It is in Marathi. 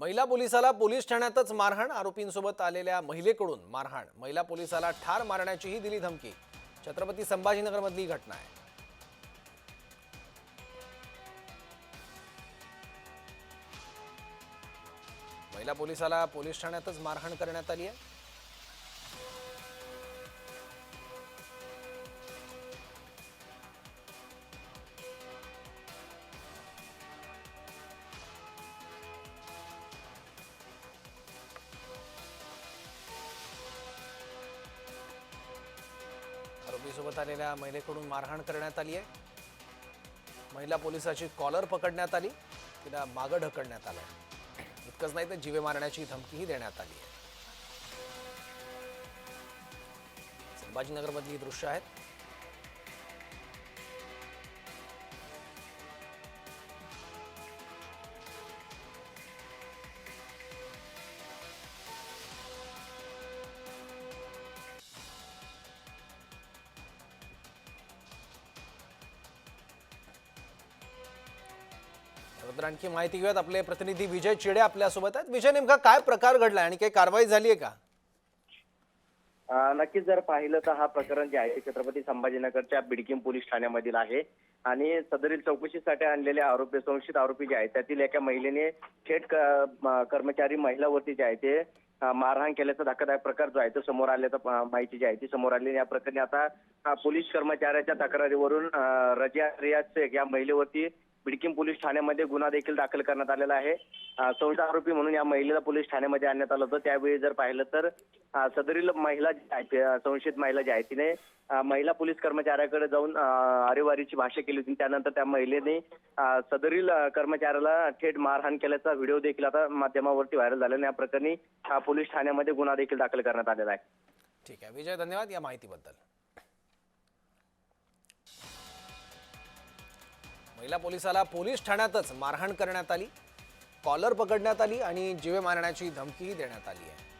महिला पोलिसाला पोलीस ठाण्यातच मारहाण, आरोपींसोबत आलेल्या महिलेकडून मारहाण, महिला पोलिसाला ठार मारण्याचीही दिली धमकी। छत्रपती संभाजीनगरमधली घटना आहे। महिला पोलिसाला पोलीस ठाण्यातच मारहाण करण्यात आली आहे। आरोपीसोबत आलेल्या महिलेकडून मारहाण करण्यात आली आहे। महिला पोलिसाची कॉलर पकडण्यात आली, तिला मागे ढकलण्यात आलं। इतकंच नाही तर जीवे मारण्याची धमकीही देण्यात आली आहे। संभाजीनगरमधली दृश्य आहेत। याबद्दल आणखी माहिती घेऊयात, आपले प्रतिनिधी विजय चिडे आपल्या सोबत आहेत। विजय, नेमका काय प्रकार घडलाय आणि काही कारवाई झाली आहे का? नक्कीच जर पाहिलं तर हा प्रकरण जे आहे ते छत्रपती संभाजीनगरच्या बिडकीम पोलीस ठाण्यामधील आहे आणि सदरील चौकशीसाठी आणलेले आरोपी, संशयित आरोपी जे आहेत त्यातील एका महिलेने थेट कर्मचारी महिलावरती जे आहे ते मारहाण केल्याचा धक्कादायक प्रकार जो आहे तो समोर आल्याचा माहिती जी आहे ती समोर आली। या प्रकरणी आता पोलीस कर्मचाऱ्याच्या तक्रारीवरून रजिया रियाज शेख या महिलेवरती बिडकीम पोलीस ठाण्यामध्ये गुन्हा देखील दाखल करण्यात आलेला आहे। संशयित आरोपी म्हणून या महिलेला पोलीस ठाण्यामध्ये आणण्यात आलं होतं। त्यावेळी जर पाहिलं तर सदरील महिला जी आहे, संशयित महिला जी आहे तिने महिला पोलीस कर्मचाऱ्याकडे जाऊन अरेवारीची भाषा केली होती। त्यानंतर त्या महिलेने सदरील कर्मचाऱ्याला थेट मारहाण केल्याचा व्हिडिओ देखील आता माध्यमावरती व्हायरल झाल्याने या प्रकरणी पोलीस ठाण्यामध्ये गुन्हा देखील दाखल करण्यात आलेला आहे। ठीक आहे विजय, धन्यवाद या माहितीबद्दल। महिला पोलिसाला पोलीस ठाण्यातच मारहाण करण्यात आली, कॉलर पकडण्यात आली आणि जीवे मारण्याची धमकीही देण्यात आली आहे।